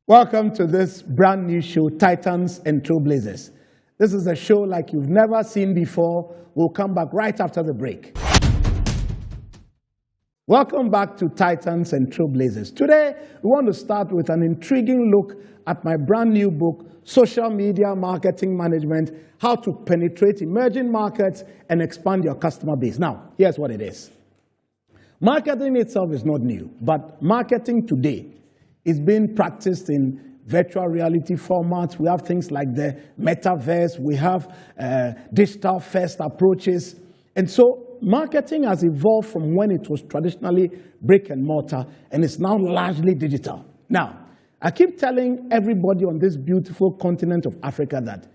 Welcome to this brand new show, Titans and Trailblazers. This is a show like you've never seen before. We'll come back right after the break. Welcome back to Titans and Trailblazers. Today, we want to start with an intriguing look at my brand new book, Social Media Marketing Management, How to Penetrate Emerging Markets and Expand Your Customer Base. Now, here's what it is. Marketing itself is not new, but marketing today is being practiced in virtual reality formats. We have things like the metaverse. We have digital-first approaches. And so marketing has evolved from when it was traditionally brick and mortar, and it's now largely digital. Now, I keep telling everybody on this beautiful continent of Africa that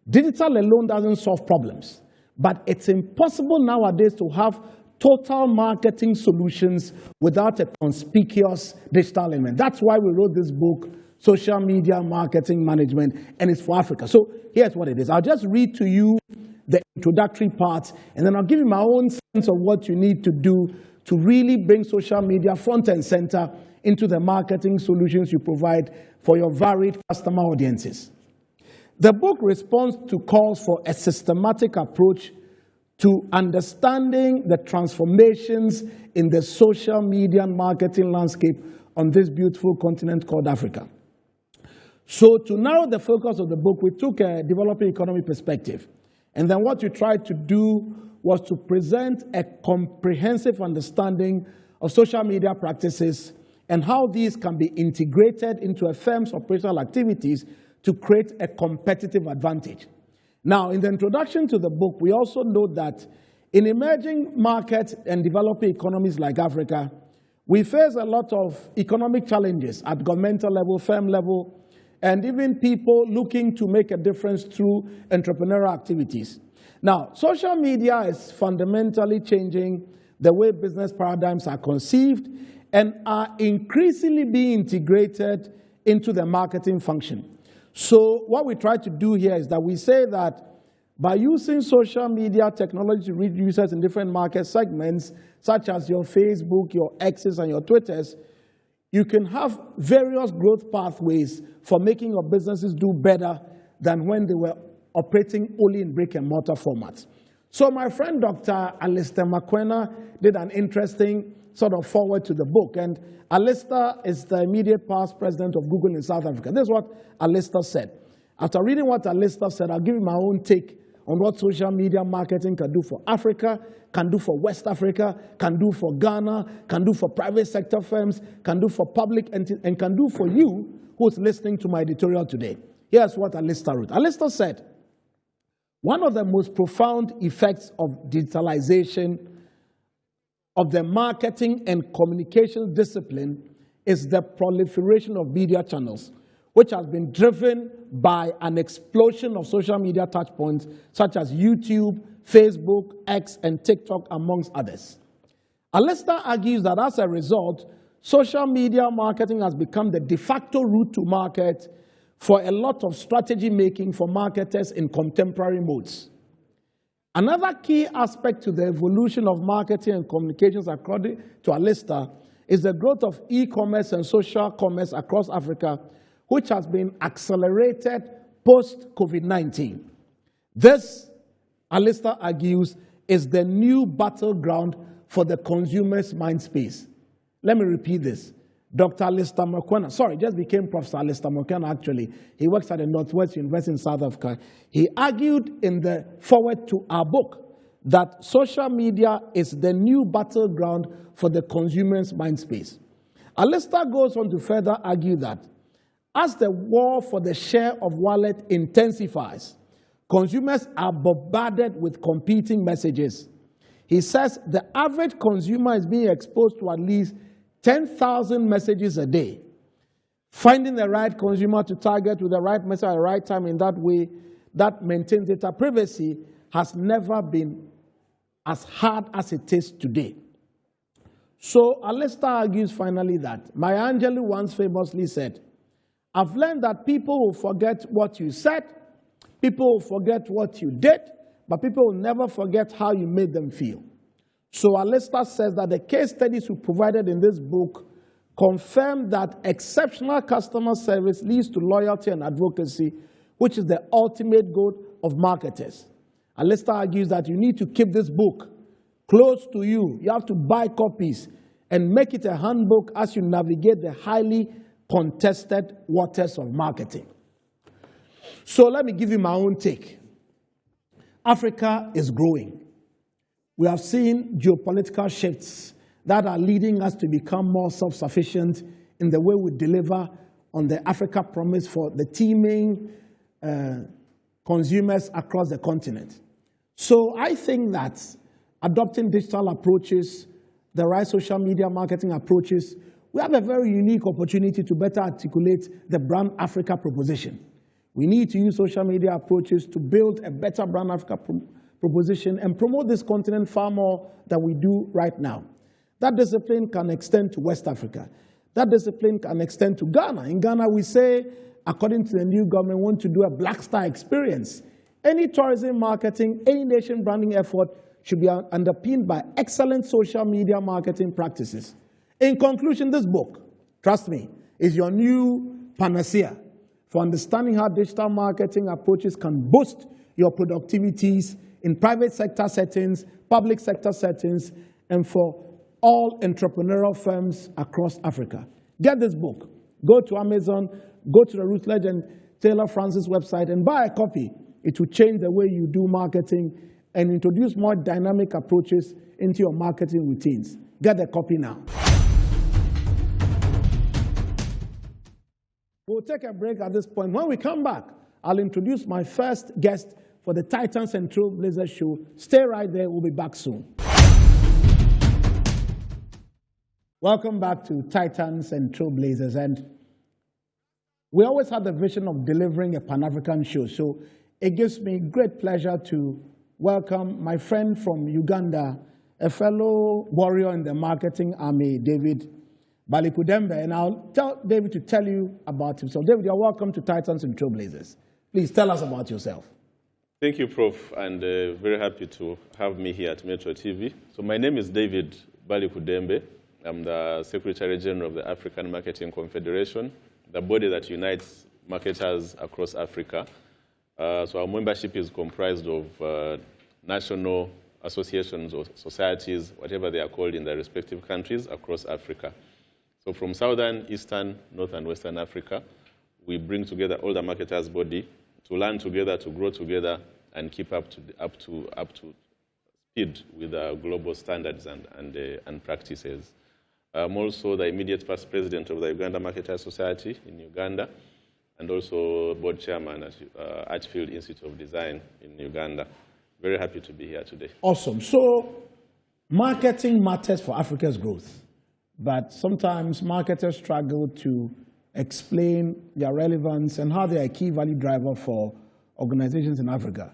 digital alone doesn't solve problems, but it's impossible nowadays to have total marketing solutions without a conspicuous digital element. That's why we wrote this book, Social Media Marketing Management, and it's for Africa. So here's what it is. I'll just read to you the introductory part, and then I'll give you my own sense of what you need to do to really bring social media front and center into the marketing solutions you provide for your varied customer audiences. The book responds to calls for a systematic approach to understanding the transformations in the social media and marketing landscape on this beautiful continent called Africa. So to narrow the focus of the book, we took a developing economy perspective. And then what we tried to do was to present a comprehensive understanding of social media practices and how these can be integrated into a firm's operational activities to create a competitive advantage. Now, in the introduction to the book, we also note that in emerging markets and developing economies like Africa, we face a lot of economic challenges at governmental level, firm level, and even people looking to make a difference through entrepreneurial activities. Now, social media is fundamentally changing the way business paradigms are conceived and are increasingly being integrated into the marketing function. So what we try to do here is that we say that by using social media technology to reach users in different market segments, such as your Facebook, your X's, and your Twitters, you can have various growth pathways for making your businesses do better than when they were operating only in brick and mortar formats. So my friend, Dr. Alistair McQuena, did an interesting sort of forward to the book. And Alistair is the immediate past president of Google in South Africa. This is what Alistair said. After reading what Alistair said, I'll give you my own take on what social media marketing can do for Africa, can do for West Africa, can do for Ghana, can do for private sector firms, can do for public entities, and can do for you who's listening to my editorial today. Here's what Alistair wrote. Alistair said, one of the most profound effects of digitalization of the marketing and communications discipline is the proliferation of media channels, which has been driven by an explosion of social media touchpoints such as YouTube, Facebook, X, and TikTok, amongst others. Alistair argues that as a result, social media marketing has become the de facto route to market for a lot of strategy making for marketers in contemporary modes. Another key aspect to the evolution of marketing and communications, according to Alistair, is the growth of e-commerce and social commerce across Africa, which has been accelerated post-COVID-19. This, Alistair argues, is the new battleground for the consumer's mind space. Let me repeat this. Dr. Alistair McQuena, just became Professor Alistair McQuena actually. He works at the Northwest University in South Africa. He argued in the foreword to our book that social media is the new battleground for the consumer's mind space. Alistair goes on to further argue that as the war for the share of wallet intensifies, consumers are bombarded with competing messages. He says the average consumer is being exposed to at least 10,000 messages a day. Finding the right consumer to target with the right message at the right time in that way that maintains data privacy has never been as hard as it is today. So Alistair argues finally that Maya Angelou once famously said, I've learned that people will forget what you said, people will forget what you did, but people will never forget how you made them feel. So Alistair says that the case studies we provided in this book confirmed that exceptional customer service leads to loyalty and advocacy, which is the ultimate goal of marketers. And Lister argues that you need to keep this book close to you. You have to buy copies and make it a handbook as you navigate the highly contested waters of marketing. So let me give you my own take. Africa is growing. We have seen geopolitical shifts that are leading us to become more self-sufficient in the way we deliver on the Africa promise for the teeming consumers across the continent. So I think that adopting digital approaches, the right social media marketing approaches, we have a very unique opportunity to better articulate the Brand Africa proposition. We need to use social media approaches to build a better Brand Africa proposition and promote this continent far more than we do right now. That discipline can extend to West Africa. That discipline can extend to Ghana. In Ghana, we say, according to the new government, we want to do a Black Star experience. Any tourism marketing, any nation branding effort should be underpinned by excellent social media marketing practices. In conclusion, this book, trust me, is your new panacea for understanding how digital marketing approaches can boost your productivities in private sector settings, public sector settings, and for all entrepreneurial firms across Africa. Get this book. Go to Amazon, go to the Routledge and Taylor Francis website and buy a copy. It will change the way you do marketing and introduce more dynamic approaches into your marketing routines. Get a copy now. We'll take a break at this point. When we come back, I'll introduce my first guest for the Titans and Trailblazers show. Stay right there. We'll be back soon. Welcome back to Titans and Trailblazers. And we always had the vision of delivering a Pan-African show. So it gives me great pleasure to welcome my friend from Uganda, a fellow warrior in the marketing army, David Balikudembe. And I'll tell David to tell you about himself. David, you're welcome to Titans and Trailblazers. Please tell us about yourself. Thank you, Prof. And very happy to have me here at Metro TV. So my name is David Balikudembe. I'm the Secretary General of the African Marketing Confederation, the body that unites marketers across Africa. So our membership is comprised of national associations or societies, whatever they are called in their respective countries across Africa. So from Southern, Eastern, North and Western Africa, we bring together all the marketers' body to learn together, to grow together, and keep up to speed with global standards and practices. I'm also the immediate past president of the Uganda Marketers Society in Uganda, and also board chairman at Archfield Institute of Design in Uganda. Very happy to be here today. Awesome. So marketing matters for Africa's growth, but sometimes marketers struggle to explain their relevance and how they are a key value driver for organizations in Africa.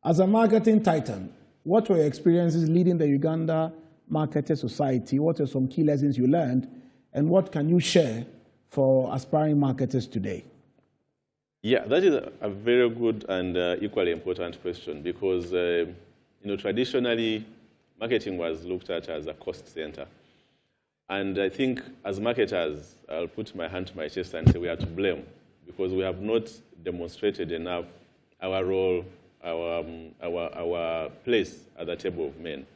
As a marketing titan, what were your experiences leading the Uganda Marketers Society? What are some key lessons you learned, and what can you share for aspiring marketers today? Yeah, that is a very good and equally important question because traditionally marketing was looked at as a cost center. And I think as marketers, I'll put my hand to my chest and say we are to blame because we have not demonstrated enough our role, our place at the table of men.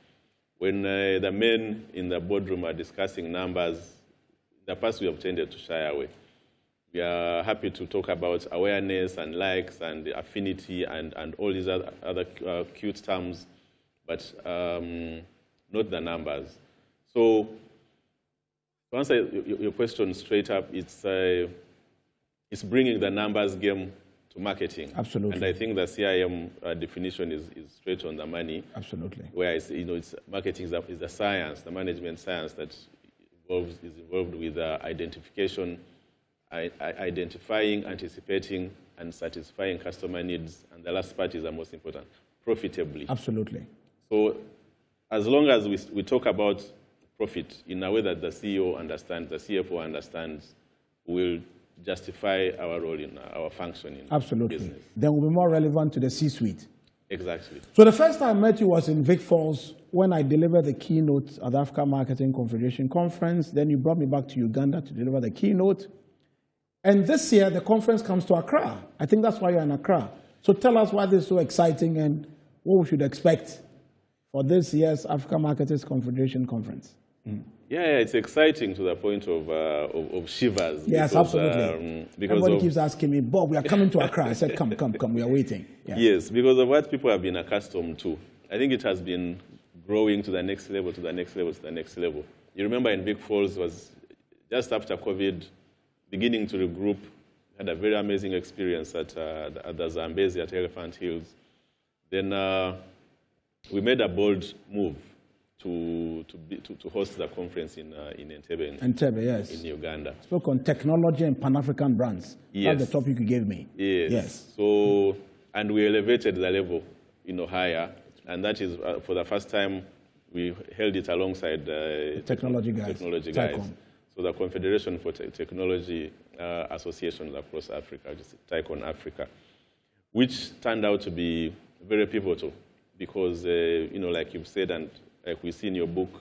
When the men in the boardroom are discussing numbers, in the past we have tended to shy away. We are happy to talk about awareness and likes and affinity and all these other cute terms, but not the numbers. So to answer your question straight up, it's bringing the numbers game to marketing. Absolutely. And I think the CIM definition is straight on the money. Absolutely. Where it's marketing is a science, the management science that is involved with identification, identifying, anticipating, and satisfying customer needs. And the last part is the most important, profitably. Absolutely. So as long as we talk about profit in a way that the CEO understands, the CFO understands, we'll justify our role in our function in Absolutely. business. Then we'll be more relevant to the C-suite. Exactly. So the first time I met you was in Vic Falls when I delivered the keynote at the African Marketing Confederation Conference. Then you brought me back to Uganda to deliver the keynote. And this year, the conference comes to Accra. I think that's why you're in Accra. So tell us why this is so exciting and what we should expect for this year's African Marketers Confederation Conference. Yeah, it's exciting to the point of shivers. Yes, because, absolutely. Because Everybody keeps asking me, Bob, we are coming to Accra. I said, come, we are waiting. Yes. Yes, because of what people have been accustomed to. I think it has been growing to the next level, to the next level, to the next level. You remember in Big Falls was just after COVID, beginning to regroup, had a very amazing experience at the Zambezi at Elephant Hills. Then we made a bold move to host the conference in Entebbe, yes. in Uganda. Spoke on technology and Pan-African brands. Yes. That's the topic you gave me. Yes. So, and we elevated the level, higher, and that is for the first time we held it alongside technology guys. So the Confederation for Technology Associations across Africa, which is TICON Africa, which turned out to be very pivotal because, like you've said and like we see in your book,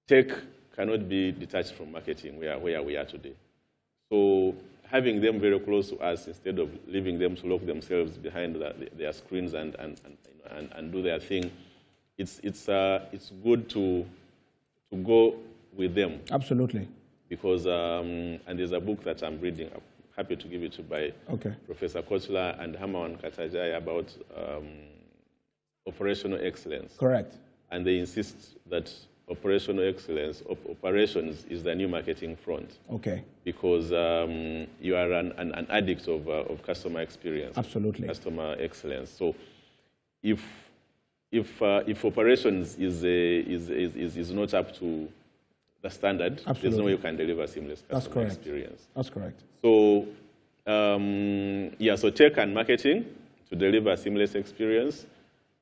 tech cannot be detached from marketing where we are today. So having them very close to us instead of leaving them to lock themselves behind their screens and do their thing, it's good to go with them. Absolutely. Because, and there's a book that I'm reading, I'm happy to give it to by Professor Kotula and Hamawan Katajai about operational excellence. Correct. And they insist that operational excellence, operations is the new marketing front. Okay. Because you are an addict of customer experience. Absolutely. Customer excellence. So if operations is not up to the standard, absolutely, there's no way you can deliver seamless customer experience. That's correct. So so tech and marketing to deliver a seamless experience.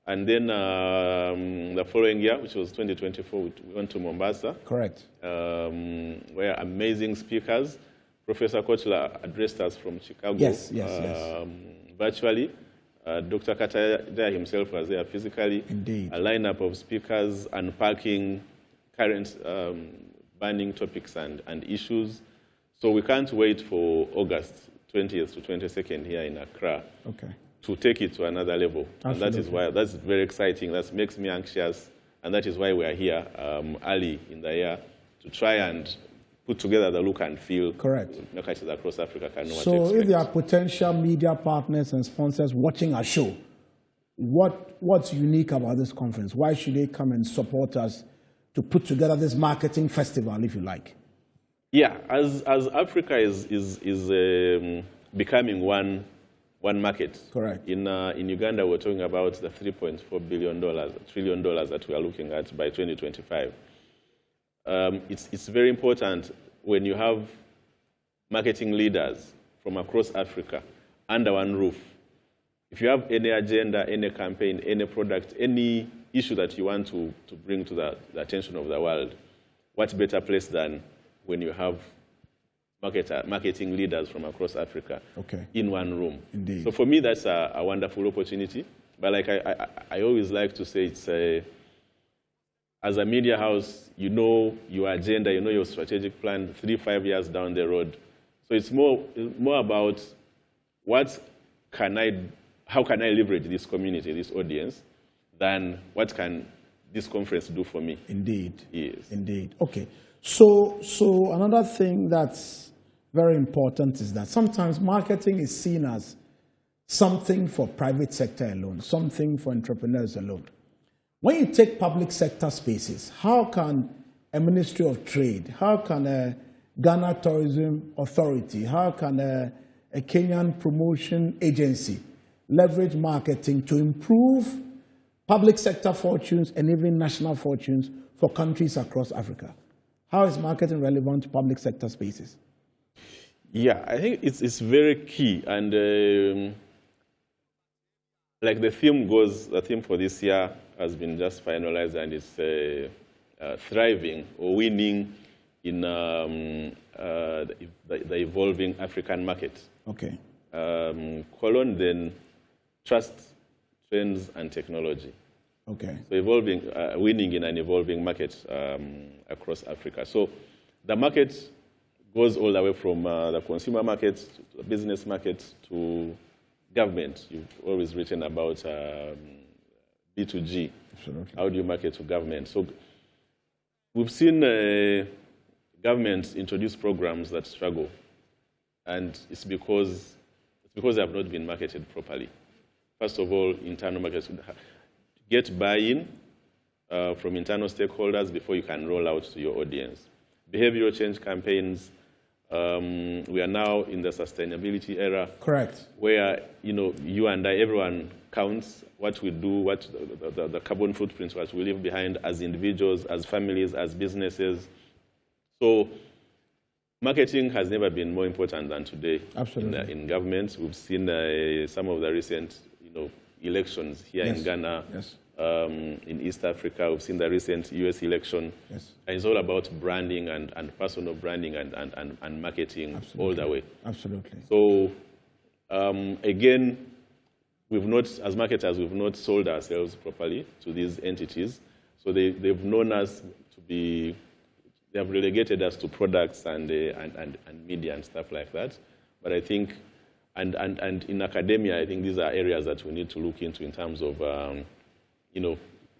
And then the following year, which was 2024, we went to Mombasa. Correct. Where amazing speakers. Professor Kotula addressed us from Chicago. Yes. Virtually. Dr. Katajaya himself was there physically. Indeed. A lineup of speakers unpacking current burning topics and issues. So we can't wait for August 20th to 22nd here in Accra. Okay. To take it to another level. Absolutely. And that is why, that's very exciting. That makes me anxious. And that is why we are here early in the year to try and put together the look and feel. Correct. Marketers across Africa can know what to expect. So if there are potential media partners and sponsors watching our show, what's unique about this conference? Why should they come and support us to put together this marketing festival, if you like? Yeah, as Africa is becoming one market. Correct. In Uganda, we're talking about the $3.4 trillion that we are looking at by 2025. It's very important when you have marketing leaders from across Africa under one roof. If you have any agenda, any campaign, any product, any issue that you want to bring to the attention of the world, what better place than when you have marketing leaders from across Africa in one room. Indeed. So for me, that's a wonderful opportunity. But like I always like to say, it's as a media house, you know your agenda, you know your strategic plan 3-5 years down the road. So it's more about how can I leverage this community, this audience, than what can this conference do for me. Indeed. Yes. Indeed. Okay. So another thing that's very important is that sometimes marketing is seen as something for private sector alone, something for entrepreneurs alone. When you take public sector spaces, how can a Ministry of Trade, how can a Ghana Tourism Authority, how can a Kenyan promotion agency leverage marketing to improve public sector fortunes and even national fortunes for countries across Africa? How is marketing relevant to public sector spaces? Yeah, I think it's very key. And like the theme for this year has been just finalized, and it's thriving or winning in the evolving African market. Okay. Then trust trends, and technology. Okay. So winning in an evolving market across Africa. So the market goes all the way from the consumer market to the business market to government. You've always written about B2G. Absolutely. How do you market to government? So we've seen governments introduce programs that struggle, and it's because they have not been marketed properly. First of all, internal markets. Get buy-in from internal stakeholders before you can roll out to your audience. Behavioral change campaigns. We are now in the sustainability era. Correct. Where you and I, everyone counts what we do, what the carbon footprint, what we leave behind as individuals, as families, as businesses. So marketing has never been more important than today. Absolutely. In government. We've seen some of the recent elections here in Ghana, in East Africa. We've seen the recent US election. Yes. And it's all about branding and personal branding and marketing all the way. Absolutely. So again, as marketers, we've not sold ourselves properly to these entities. So they've known us to be, they have relegated us to products and media and stuff like that. But I think, and in academia, I think these are areas that we need to look into in terms of,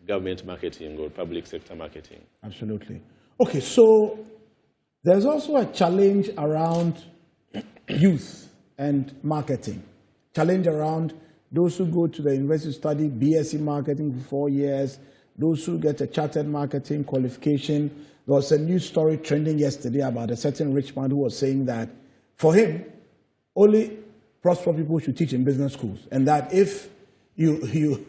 government marketing or public sector marketing. Absolutely. Okay, so there's also a challenge around youth and marketing. Challenge around those who go to the university to study BSc marketing for 4 years, those who get a chartered marketing qualification. There was a news story trending yesterday about a certain rich man who was saying that for him, only prosperous people should teach in business schools, and that if you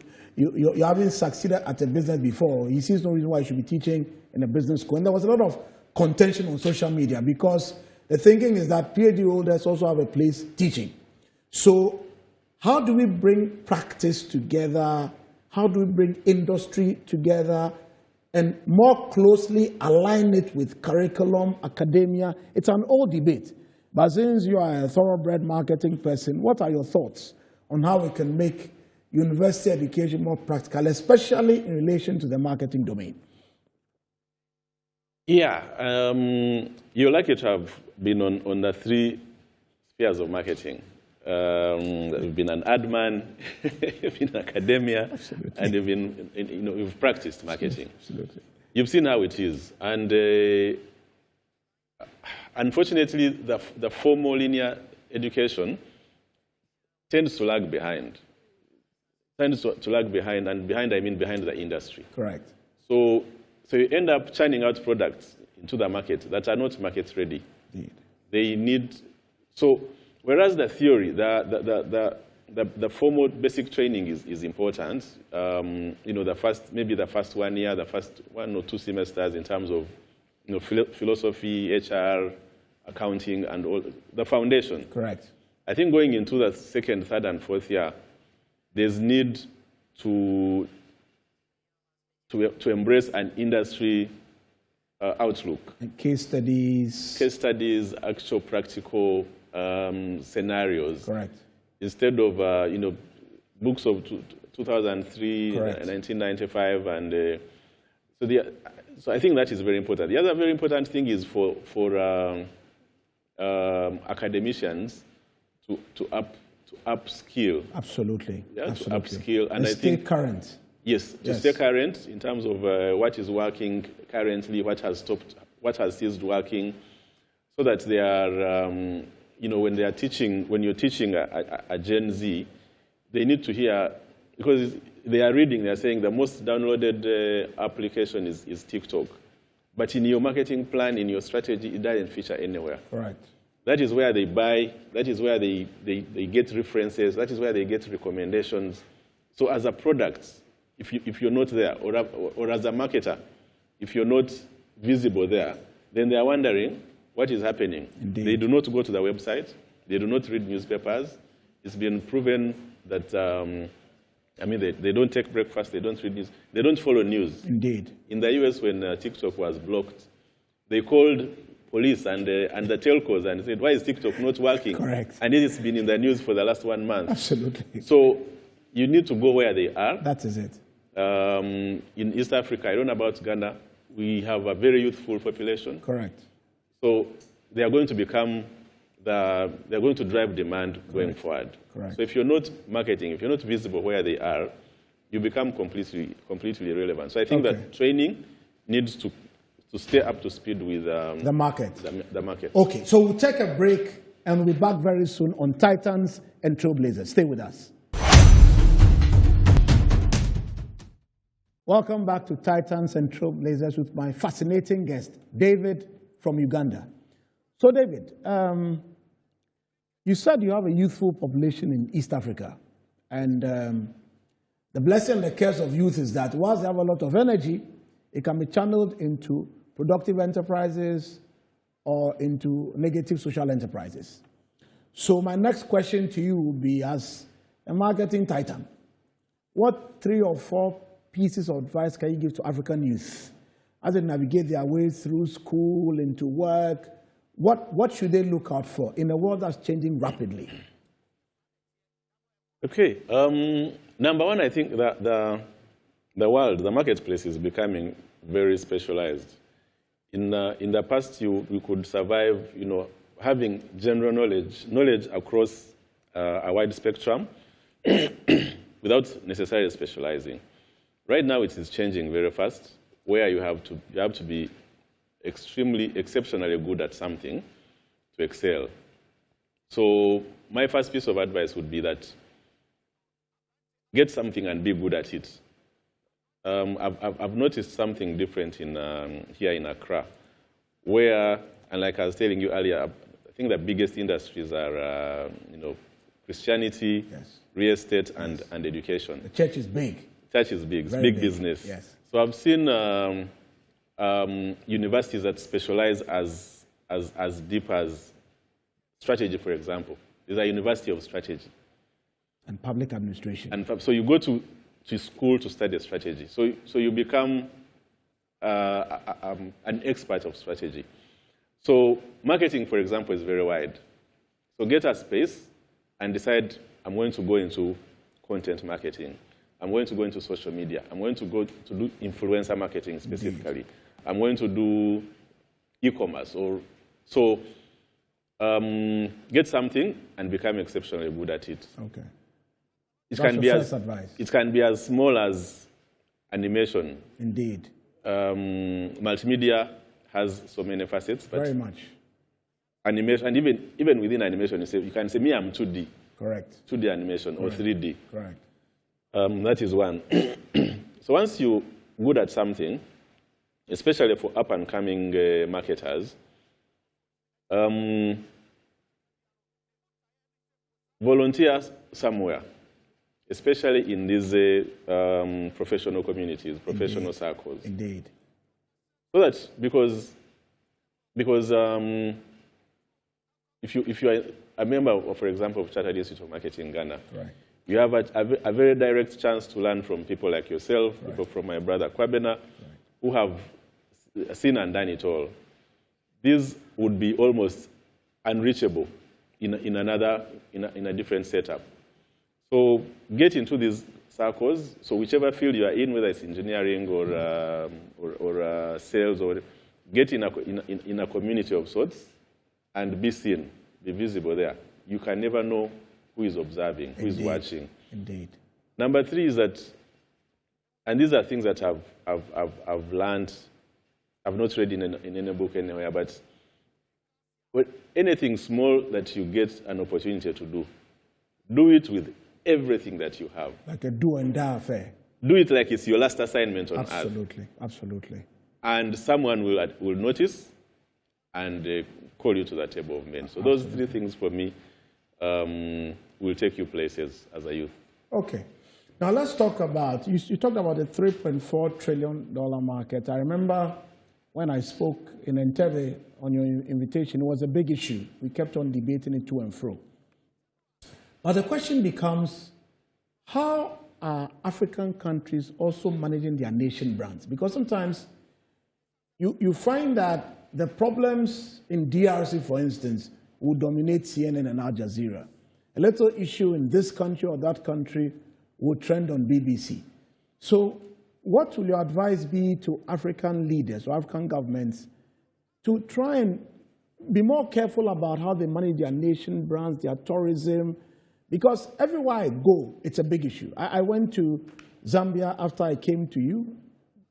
haven't succeeded at a business before, he sees no reason why you should be teaching in a business school. And there was a lot of contention on social media because the thinking is that PhD holders also have a place teaching. So how do we bring practice together? How do we bring industry together and more closely align it with curriculum, academia? It's an old debate. But since you are a thoroughbred marketing person, what are your thoughts on how we can make university education more practical, especially in relation to the marketing domain? Yeah, you're lucky to have been on the 3 spheres of marketing. You've been an ad man, you've been in academia, absolutely, and you've practiced marketing. Absolutely. You've seen how it is. And unfortunately, the formal linear education tends to lag behind. And behind I mean behind the industry. Correct. So you end up churning out products into the market that are not market ready. Indeed. They need, so whereas the theory, the formal basic training is important. Maybe the first 1 year, the first 1 or 2 semesters in terms of philosophy, HR, accounting, and all the foundation. Correct. I think going into the 2nd, 3rd, and 4th year, there's need to embrace an industry outlook. And case studies, actual practical scenarios. Correct. Instead of books of 2003, Correct, 1995, and so I think that is very important. The other very important thing is for academicians to upskill. Absolutely. Yeah, absolutely. To upskill and stay current. Yes, to stay current in terms of what is working currently, what has stopped, what has ceased working, so that they are, when they are teaching, when you're teaching a Gen Z, they need to hear, because they are reading, they are saying the most downloaded application is TikTok. But in your marketing plan, in your strategy, it doesn't feature anywhere. Correct. That is where they buy, that is where they get references, that is where they get recommendations. So as a product, if you're not there, or as a marketer, if you're not visible there, then they are wondering what is happening. Indeed. They do not go to the website, they do not read newspapers. It's been proven that, they don't take breakfast, they don't read news, they don't follow news. Indeed. In the US, when TikTok was blocked, they called police and the telcos and said, why is TikTok not working? Correct. And it has been in the news for the last 1 month. Absolutely. So you need to go where they are. That is it. In East Africa, I don't know about Ghana, we have a very youthful population. Correct. So they are going to become they're going to drive demand going forward. Correct. So if you're not marketing, if you're not visible where they are, you become completely irrelevant. So I think that training needs to stay up to speed with the market. The market. Okay, so we'll take a break and we'll be back very soon on Titans and Trailblazers. Stay with us. Welcome back to Titans and Trailblazers with my fascinating guest, David from Uganda. So David, you said you have a youthful population in East Africa. And the blessing and the curse of youth is that whilst they have a lot of energy, it can be channeled into productive enterprises or into negative social enterprises. So my next question to you would be, as a marketing titan, what 3 or 4 pieces of advice can you give to African youth as they navigate their way through school, into work? What should they look out for in a world that's changing rapidly? Okay. Number one, I think that the marketplace is becoming very specialized. In the past, you could survive, having general knowledge across a wide spectrum without necessarily specializing. Right now, it is changing very fast, where you have to be exceptionally good at something to excel. So my first piece of advice would be that get something and be good at it. I've noticed something different here in Accra, where, and like I was telling you earlier, I think the biggest industries are Christianity, yes, real estate, and education. The church is big. Church is big. It's big business. Yes. So I've seen universities that specialize as deep as strategy, for example. There's a university of strategy. And public administration. And so you go to school to study strategy. So you become an expert of strategy. So marketing, for example, is very wide. So get a space and decide, I'm going to go into content marketing. I'm going to go into social media. I'm going to go to do influencer marketing specifically. Indeed. I'm going to do e-commerce. Get something and become exceptionally good at it. Okay. It can be as small as animation. Indeed. Multimedia has so many facets. But very much. Animation, and even within animation, you can say, me, I'm 2D. Correct. 2D animation. Correct. Or 3D. Correct. That is one. So once you're good at something, especially for up-and-coming marketers, volunteer somewhere, especially in these professional communities, professional circles. Indeed. So that because if you are a member of, for example, of Chartered Institute of Marketing in Ghana, right, you have a very direct chance to learn from people like yourself, right, people from my brother Kwabena, right, who have seen and done it all. These would be almost unreachable in a different setup. So get into these circles. So whichever field you are in, whether it's engineering or sales, or get in a community of sorts and be seen, be visible there. You can never know who is observing, who is watching. Indeed. Number 3 is that, and these are things that I've learned. I've not read in any book anywhere, but anything small that you get an opportunity to do it with everything that you have. Like a do and die affair. Do it like it's your last assignment on earth. Absolutely, absolutely. And someone will notice and call you to the table of men. So those 3 things for me will take you places as a youth. Okay. Now let's talk about, you talked about the $3.4 trillion market. I remember when I spoke in Entebbe on your invitation, it was a big issue. We kept on debating it to and fro. But the question becomes, how are African countries also managing their nation brands? Because sometimes you find that the problems in DRC, for instance, will dominate CNN and Al Jazeera. A little issue in this country or that country will trend on BBC. So what will your advice be to African leaders or African governments to try and be more careful about how they manage their nation brands, their tourism? Because everywhere I go, it's a big issue. I went to Zambia after I came to you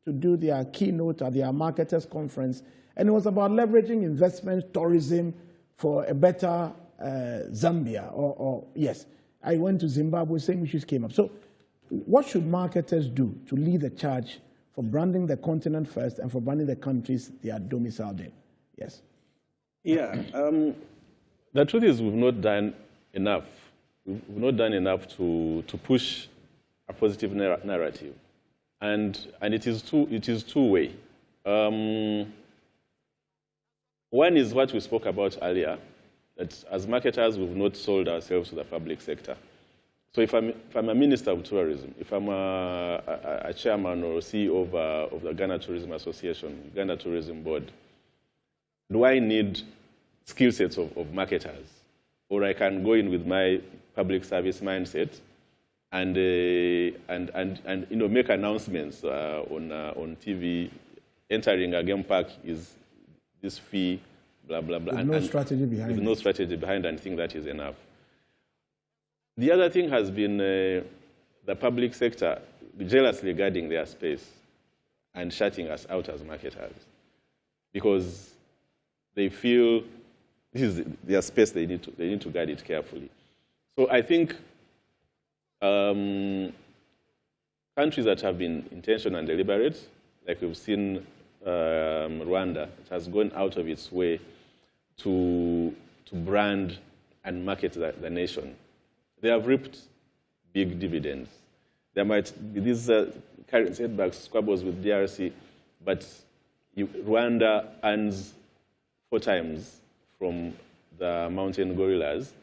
to do their keynote at their marketers conference, and it was about leveraging investment, tourism for a better Zambia, yes. I went to Zimbabwe, same issues came up. So what should marketers do to lead the charge for branding the continent first and for branding the countries they are domiciled in? Yes. Yeah, the truth is we've not done enough. We've not done enough to push a positive narrative. And it is two-way. One is what we spoke about earlier, that as marketers, we've not sold ourselves to the public sector. So if I'm a minister of tourism, if I'm a chairman or CEO of the Ghana Tourism Association, Ghana Tourism Board, do I need skill sets of marketers? Or I can go in with my public service mindset and make announcements on TV. Entering a game park is this fee, blah, blah, blah. With no strategy behind it. With no strategy behind it, and I think that is enough. The other thing has been the public sector jealously guarding their space and shutting us out as marketers because they feel this is their space, they need to guard it carefully. So I think countries that have been intentional and deliberate, like we've seen Rwanda, it has gone out of its way to brand and market the nation. They have reaped big dividends. There might be these current setbacks, squabbles with DRC, but Rwanda earns 4 times from the mountain gorillas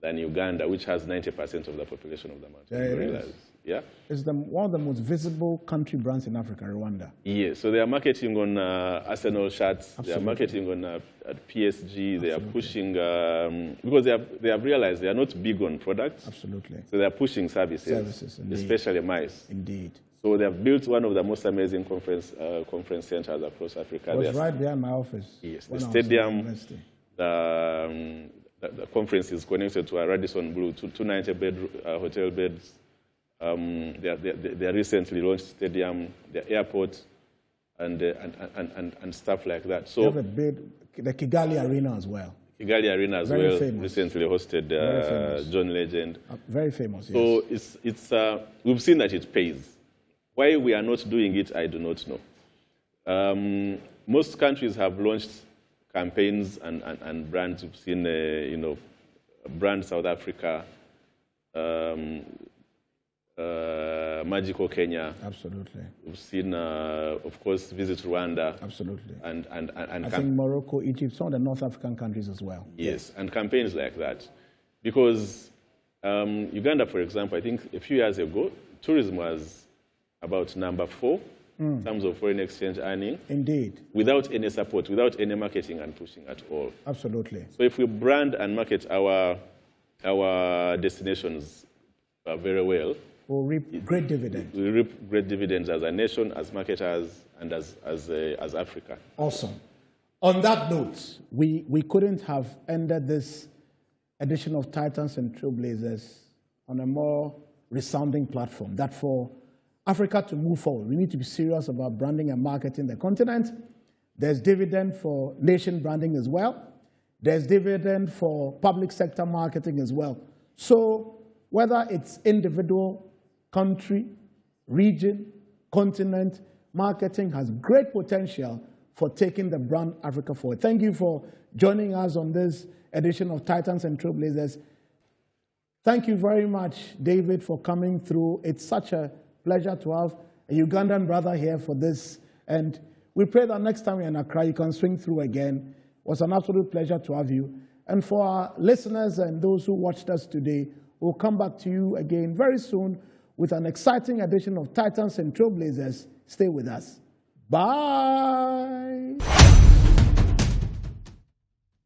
than Uganda, which has 90% of the population of the mountain gorillas. Yeah? It's one of the most visible country brands in Africa, Rwanda. Yes, so they are marketing on Arsenal shirts, Absolutely. They are marketing on at PSG, Absolutely. They are pushing, because they have realized they are not big on products. Absolutely. So they are pushing services especially mice. Indeed. So they have built one of the most amazing conference centers across Africa. It was right behind my office. Yes, the stadium, the conference is connected to a Radisson Blu, 290-bed hotel beds. Their recently launched stadium, the airport, and stuff like that. So they have the Kigali Arena as well. Kigali Arena as very well famous. Recently hosted John Legend. Very famous. So yes. it's we've seen that it pays. Why we are not doing it, I do not know. Most countries have launched campaigns and brands. We've seen, Brand South Africa, Magical Kenya. Absolutely. We've seen, of course, Visit Rwanda. Absolutely. And I think Morocco, Egypt, some of the North African countries as well. Yes, and campaigns like that. Because Uganda, for example, I think a few years ago, tourism was about number 4 in terms of foreign exchange earning. Indeed. Without any support, without any marketing and pushing at all. Absolutely. So if we brand and market our destinations very well, we'll reap great dividends. We reap great dividends as a nation, as marketers, and as Africa. Awesome. On that note, we couldn't have ended this edition of Titans and Trailblazers on a more resounding platform. That for Africa to move forward, we need to be serious about branding and marketing the continent. There's dividend for nation branding as well. There's dividend for public sector marketing as well. So whether it's individual, country, region, continent, marketing has great potential for taking the brand Africa forward. Thank you for joining us on this edition of Titans and Trailblazers. Thank you very much, David, for coming through. It's such a pleasure to have a Ugandan brother here for this. And we pray that next time you're in Accra, you can swing through again. It was an absolute pleasure to have you. And for our listeners and those who watched us today, we'll come back to you again very soon with an exciting edition of Titans and Trailblazers. Stay with us. Bye.